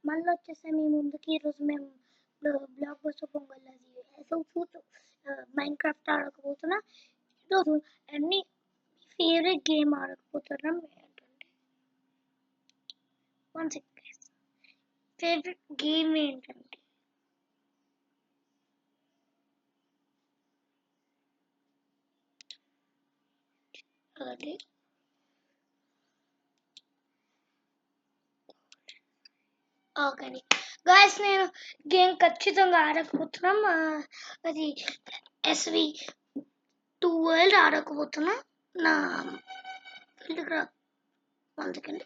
మళ్ళీ వచ్చేస్తే మీ ముందుకి ఈరోజు మేము blockbuster Pongal Minecraft ఆడకపోతున్నా. ఈరోజు అన్ని ఫేవరెట్ గేమ్ ఆడకపోతున్నాం ఏంటంటే వన్ సెకండ్. ఫేవరెట్ గేమ్ ఏంటంటే అది ఓకే గాయస్, నేను గేమ్ ఖచ్చితంగా ఆడకపోతున్నాం. అది SV 12 ఆడకపోతున్నా. నా ఫీల్డ్ రా 1 సెకండ్.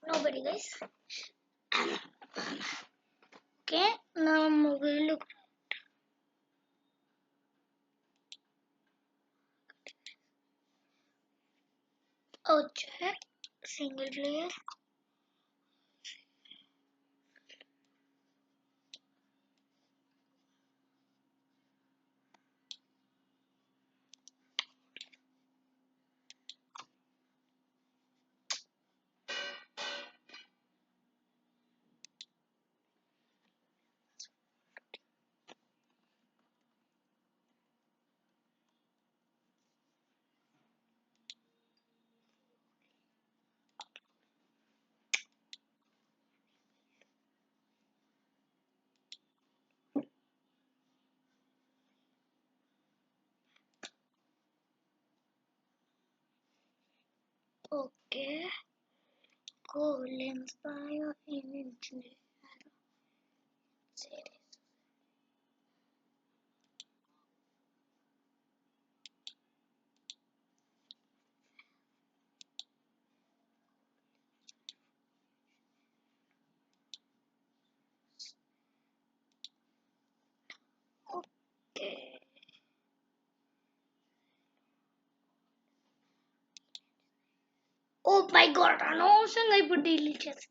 nobody guys. ఓకే, నా మొబైల్ వచ్చే single player. Okay, Golden Spire Engineer series. Okay. Oh my god, అనవసరంగా ఇప్పుడు డిలీట్ చేసి.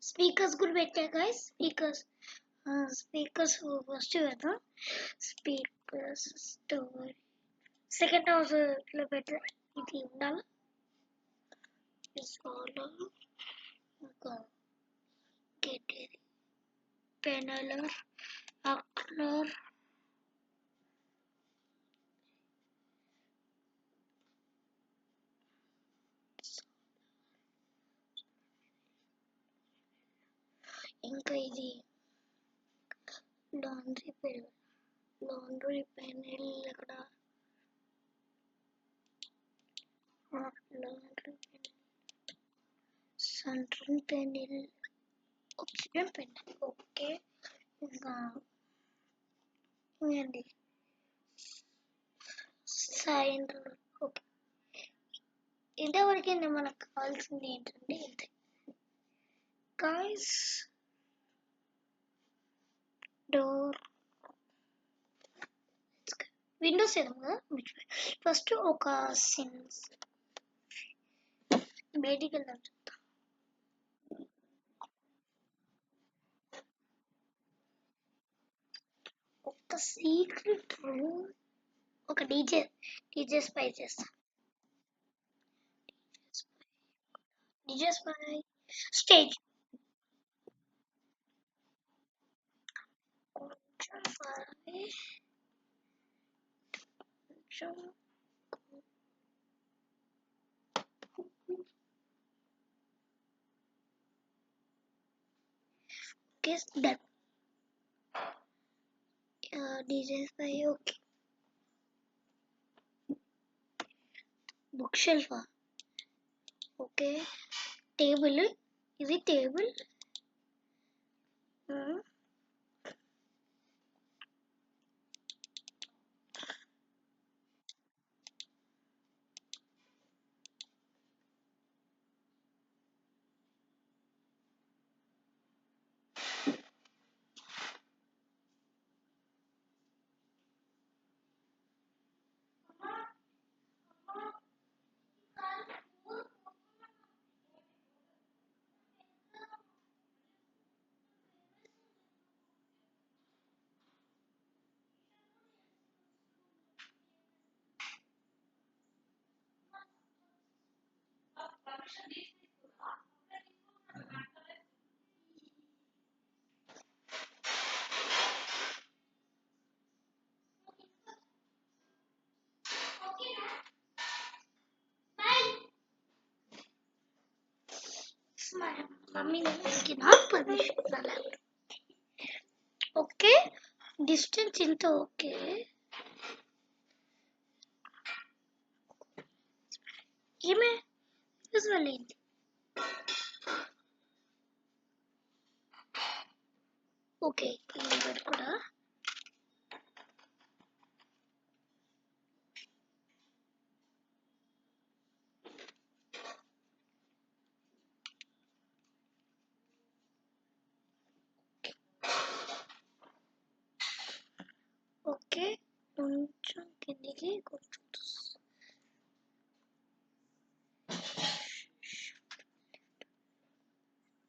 స్పీకర్స్ కూడా పెట్టా గైస్. స్పీకర్స్ ఫస్ట్ పెడతాం. స్పీకర్స్ స్టోరీ సెకండ్ హౌస్ లో పెట్టా. ఇది ఉండాలి. ఇంకా గెట్ పెనలర్ అక్లర్ ఇంకా ఇది లాండ్రీ పెనల్ అక్కడ laundry central panel option panel. Okay, ఇంకా ఇవ్వండి సైన్. ఓకే, ఇంతవరకు మనకు కావాల్సింది ఏంటంటే ఇంతే గాయస్. డోర్ విండోస్ ఏదమ్మా ఫస్ట్ ఒక సిన్స్ బయటికి వెళ్దాం. చెప్తా ఒక సీక్రెట్ రూమ్, ఒక డీజే స్పై చేస్తా. డీజే స్పై స్టేజ్ కొంచెం okay done. DJ spy okay. Book షెల్ఫా ఓకే. టేబుల్, ఇది table. Mummy permission okay. Distance ఇంత ఓకే. ఏమే యూజువల్ ఏంటి? ఓకే ఇది కూడా ఓకే. కొంచెం కిందికి కొంచెం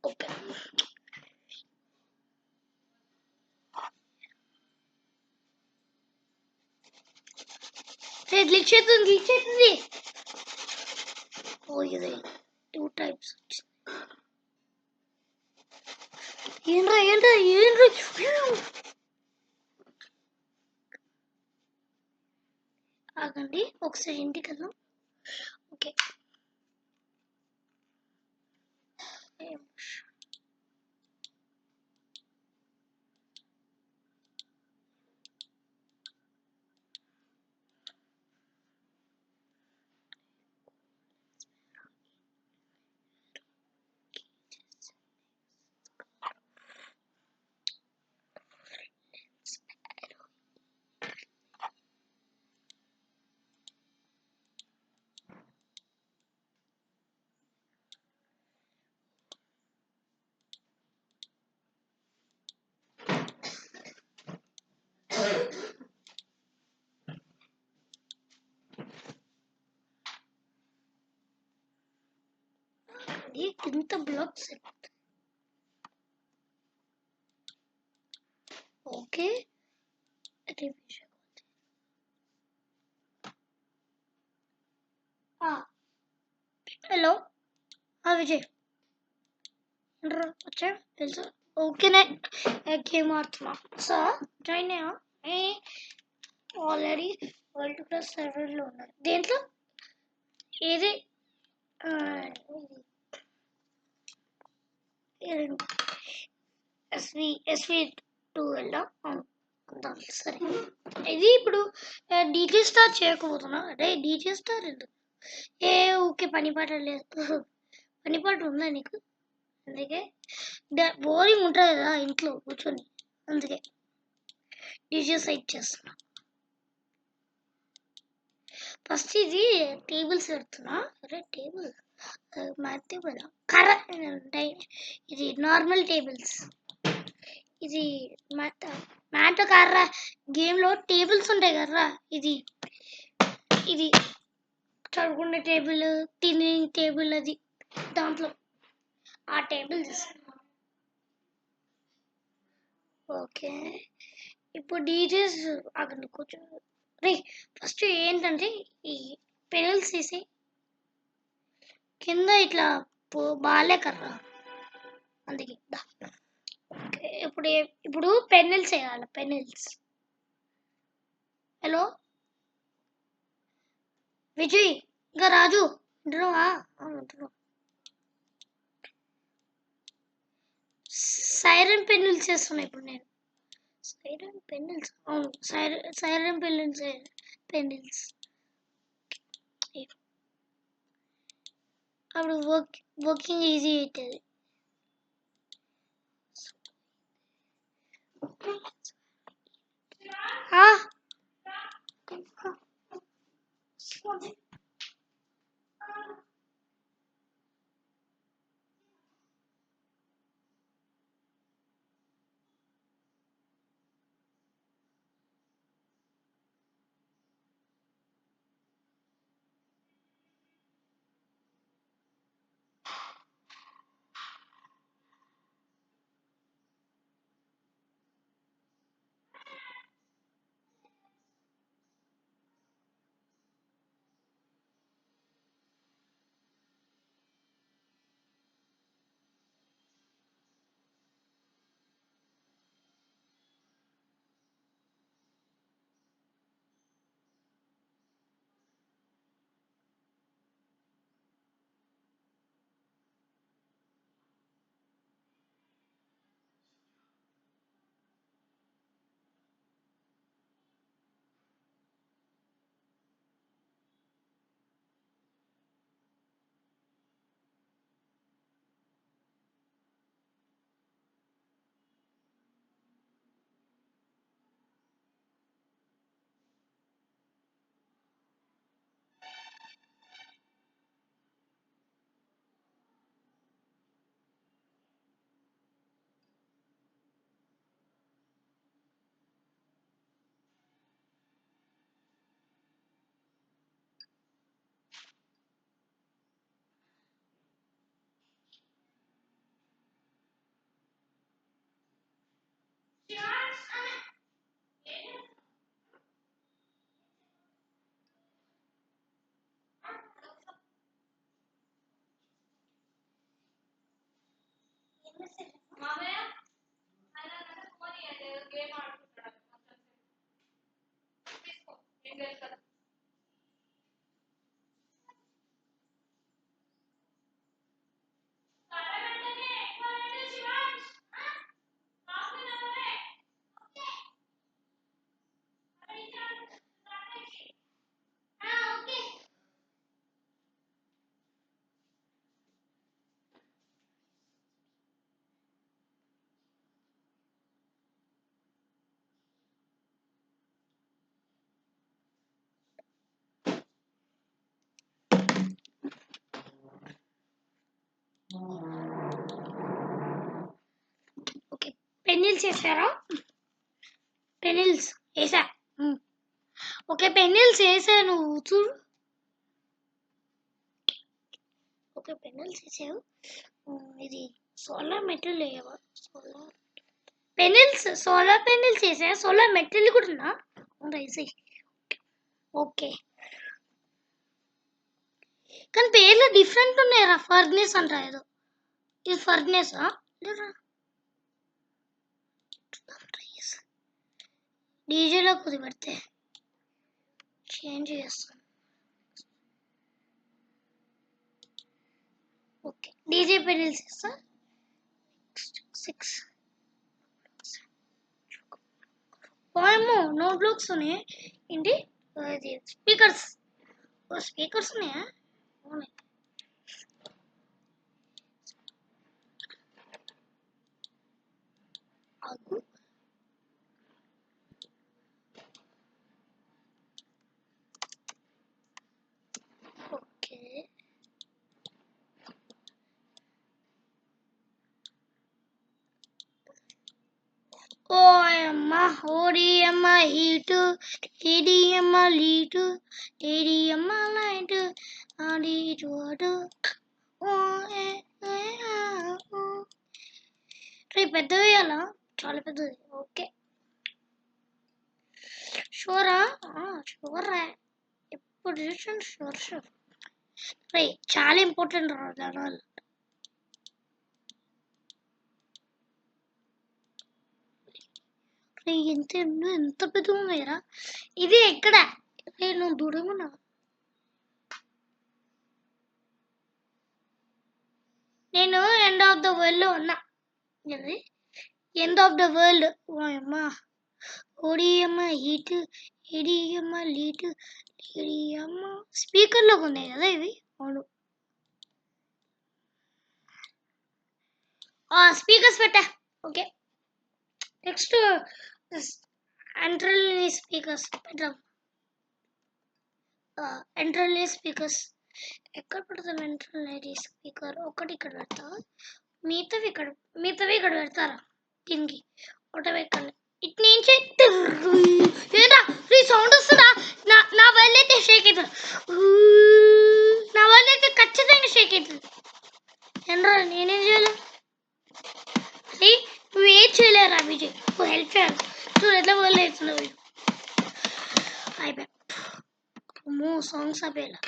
ఓకే. గ్లిచ్ అవుతుంది. ఓ ఇది 2 టైప్స్ వచ్చింది. ఏంట్రా ఆగండి ఒకసారి ఇంటికి వెళ్దాం. ఓకే ఇంత బ్లాక్స్ ఓకే. హలో విజయ్ వచ్చా తెలుసా? ఓకేనే గేమ్ ఆడుతున్నా సార్ జాయిన్ అయ్యా. ఆల్రెడీ వరల్డ్ క్లాస్ సర్వర్లో ఉన్నారు. దేంట్లో ఏది ఎస్వి 2 వెళ్దాం. సరే ఇది ఇప్పుడు డీజే స్టార్ చేయకపోతున్నా. అదే డీజే స్టార్ ఎందుకు ఊకే పని పాట లేదు. పని పాట ఉందా నీకు? అందుకే బోరింగ్ ఉంటుంది కదా ఇంట్లో కూర్చొని, అందుకే డీజే సైట్ చేస్తున్నా. ఫస్ట్ ఇది టేబుల్స్ పెడుతున్నా. అరే టేబుల్ మ్యాథ్ టేబుల్ కర్ర, ఇది నార్మల్ టేబుల్స్. ఇది మ్యాథ్ కర్ర గేమ్లో టేబుల్స్ ఉంటాయి కర్రా. ఇది ఇది చదువుకునే టేబుల్, తినే టేబుల్, అది దాంట్లో ఆ టేబుల్ తీసుకున్నా. ఓకే ఇప్పుడు డీజేస్ అక్కడ కూర్చో. రే ఫస్ట్ ఏంటంటే ఈ పెనల్స్ తీసి కింద ఇట్లా బాలే కర్రా, అందుకే ఓకే. ఇప్పుడు పెన్నెల్స్ వేయాలి. పెన్నెల్స్. హలో విజయ్ ఇంకా రాజు ఉంటున్నావా? సైరన్ పెన్నులు చేస్తున్నా ఇప్పుడు నేను. సైరన్ పెన్నుల్స్, అవును, సైరన్ పెన్నుల్స్. పెన్నుల్స్ అప్పుడు వర్కింగ్ ఈజీ అవుతుంది. ఓకే, పెన్నిల్స్ వేసారా? పెన్నిల్స్ వేసా. ఓకే, పెన్నిల్స్ వేసాను చూడు. ఓకే, పెన్నిల్స్ వేసావు. ఇది solar metal వేయవా? Solar pencils, solar pencils వేసా. సోలార్ మెటల్ కూడా ఉందా? వేసాయి. ఓకే, కానీ పేర్లు డిఫరెంట్ ఉన్నాయిరా. ఫర్నెస్ అంటారా ఏదో. ఇది ఫర్నెసా? డీజేలో కుదిపెడితే చేంజ్ చేస్తాను. ఓకే, డీజే పెన్నిల్స్ ఇస్తా. 6 ఏమో నోట్ బ్లాక్స్ ఉన్నాయి. ఏంటి ఇది? స్పీకర్స్. స్పీకర్స్ ఉన్నాయా? ఉన్నాయి. ఆగు. ఓకే, ఓయమ్మ ఓడియమ్మ హీటు, ఈడియమ్మ లీటు, ఈడియమ్మ లైటు, ఆడి చోటు. పెద్దది వేయాలా? చాలా పెద్దది. ఓకే, షూరా? షూరా, ఎప్పుడు చూసాను షూర్ షూర్. చాలా ఇంపార్టెంట్ రా దానివల్ల. ఎంత పెద్దగా ఉన్నాయిరా. ఇది ఎక్కడ? నేను దూరంగా. నేను ఎండ్ ఆఫ్ ద వరల్డ్ లో ఉన్నా. End of the world. అమ్మా ఓడియమ్మ హీట్ ఇడియమ్మ లీట్ ఇడియమ్మ స్పీకర్లోకి ఉన్నాయి కదా ఇవి. అవును స్పీకర్స్ పెట్టా. ఓకే నెక్స్ట్ ఎంట్రల్ స్పీకర్స్ పెట్టాం. ఎంట్రల్ స్పీకర్స్ ఎక్కడ పెడతాం? ఎంట్రల్ స్పీకర్ ఒకటి ఇక్కడ పెడతా, మిగతావి ఇక్కడ పెడతారా దీనికి ఒకటి ఇక్కడ. ఇటు నుంచి ఏంటా ఈ సౌండ్ వస్తుందా? నా వల్ల అయితే షేక్ అవుతుంది, నా వల్ల అయితే ఖచ్చితంగా షేక్ అవుతుంది. ఏంట్రా నేనేం చేయాలి? అది నువ్వు ఏం చేయలేరా విజయ్, నువ్వు హెల్ప్ చేయాలి. చూడు ఎట్లా వల్ల అవుతున్నావు. అయిపోయా అమ్మో సాంగ్స్ ఆపేలా.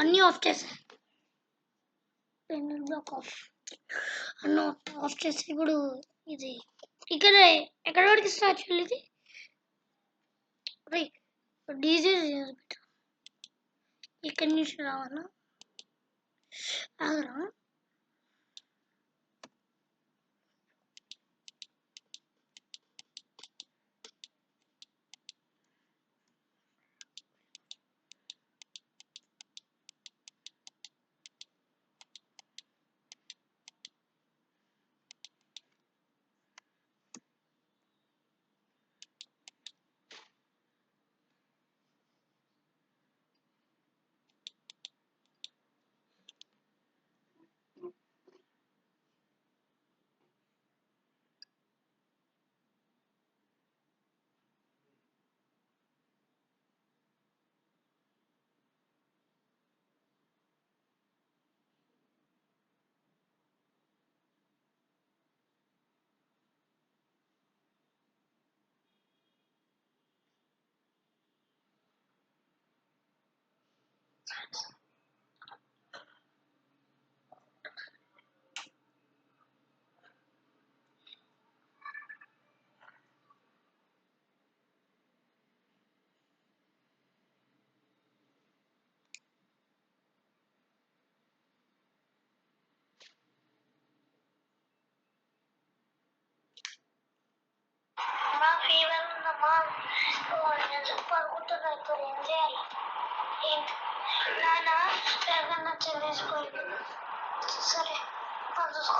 అన్నీ ఆఫ్ చేసా. బ్లాక్ ఆఫ్ అన్నీ ఆఫ్ చేసి ఇప్పుడు ఇది ఇక్కడ ఎక్కడ వరకు స్టార్ట్ చేయాలి? ఇది డీజే ఇక్కడి నుంచి రావాలా? ఆగరా ఫీవర్ ఉందమ్మా, పడుకుంటున్నా. ఇప్పుడు ఏం చేయాలి? నాన్న ఎక్కడన్నా చెల్లేసుకోండి. సరే చూసుకో.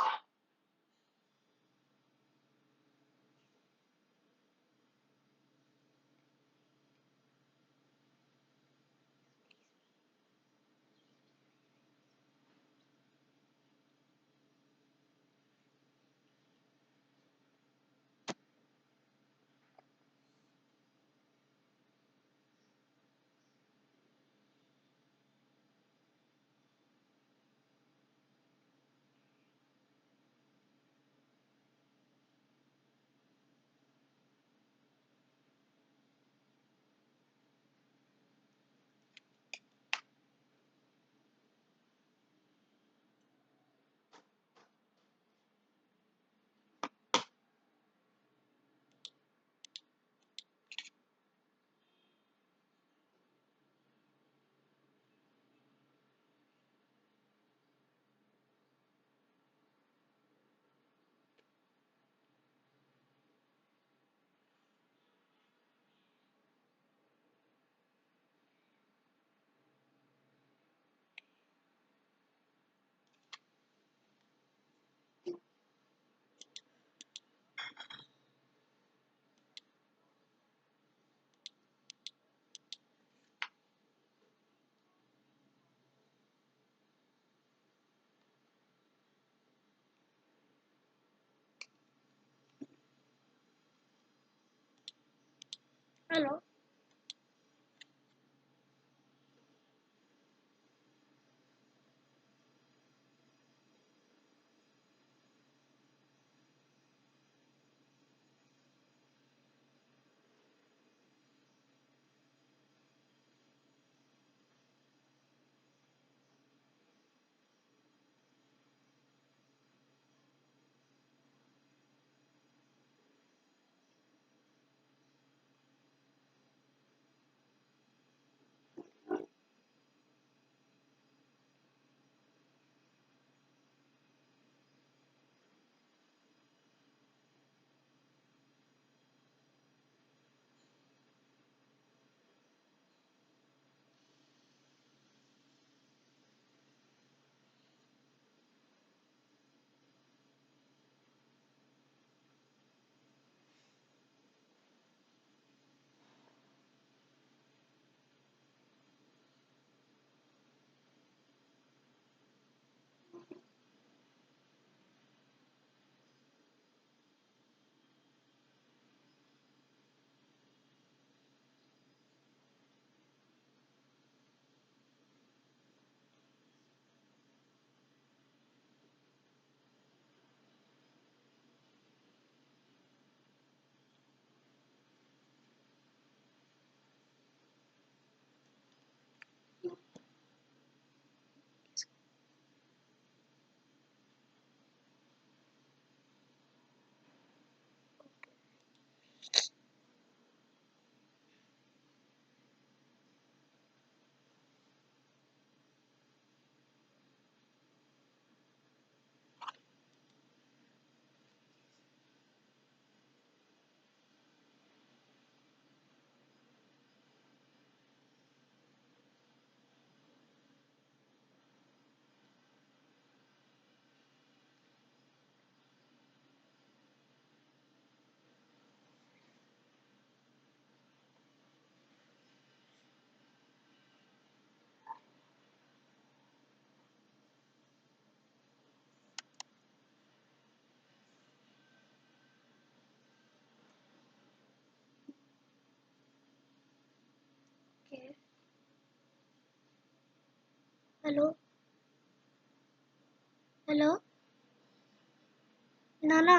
హలో హలో నానా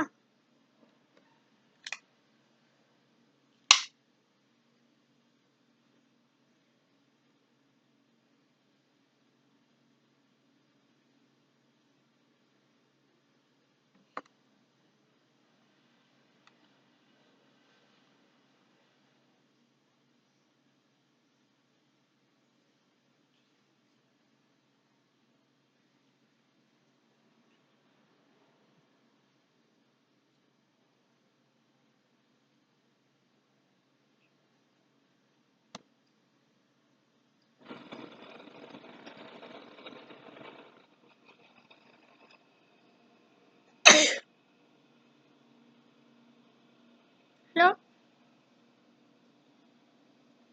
హలో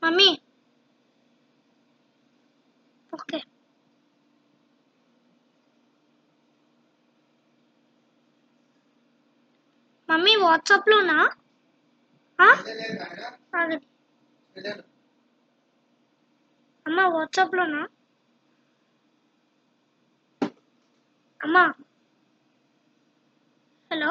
మమ్మీ ఓకే మమ్మీ వాట్సాప్లోనా అమ్మ వాట్సాప్లోనా అమ్మా hello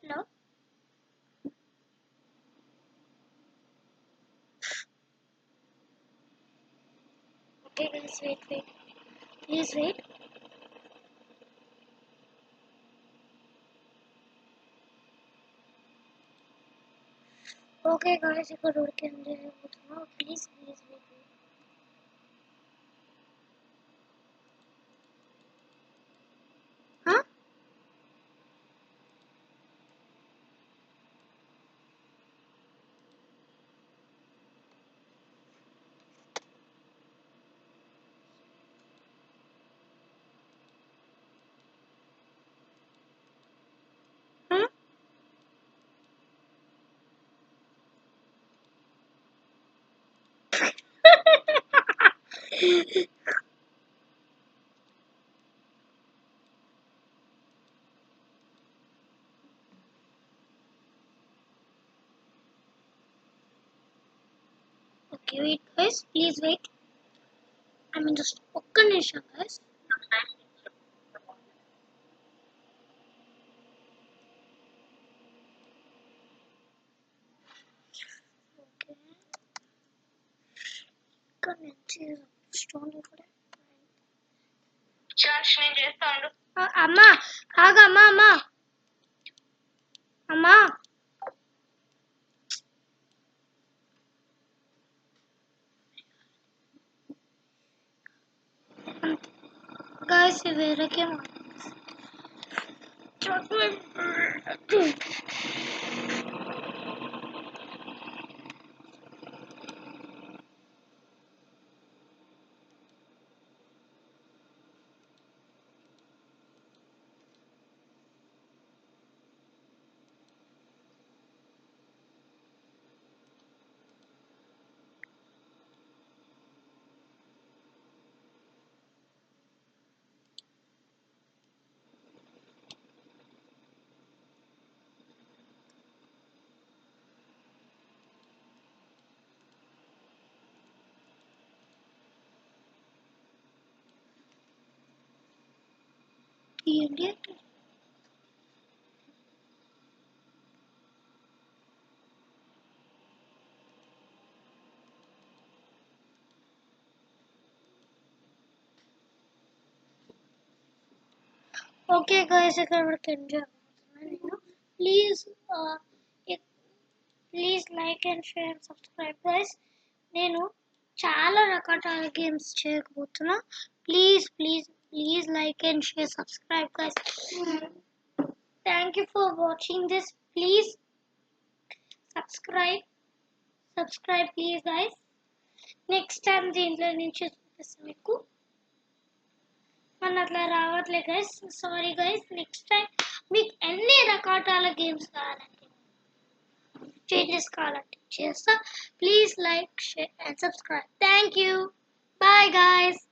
hello okay guys wait please wait okay guys ఇక్కడ ఉడికింది please wait okay wait guys please wait I mean just ఒక్క నిమిషం గైస్ ఓకే ఇక్కడ నుంచి స్టోన్ కూడా నేను చేస్తాను అమ్మా ఆగమ్మా అమ్మా అమ్మా గైస్ వేరేకే తీయండి ఓకే గైస్ ఇక్కడ వరకు ఎంజాయ్ నేను please please like and share subscribe guys నేను చాలా రకాల గేమ్స్ చేయకపోతున్నా please please please like and share subscribe guys thank you for watching this please subscribe please guys next time దీంట్లో నుంచి చూపిస్తాను మీకు మన అట్లా రావట్లే guys sorry guys next time మీకు ఎన్ని రకాల గేమ్స్ కావాలంటే చేంజెస్ కావాలంటే చేస్తా. Please like share and subscribe. Thank you. Bye guys.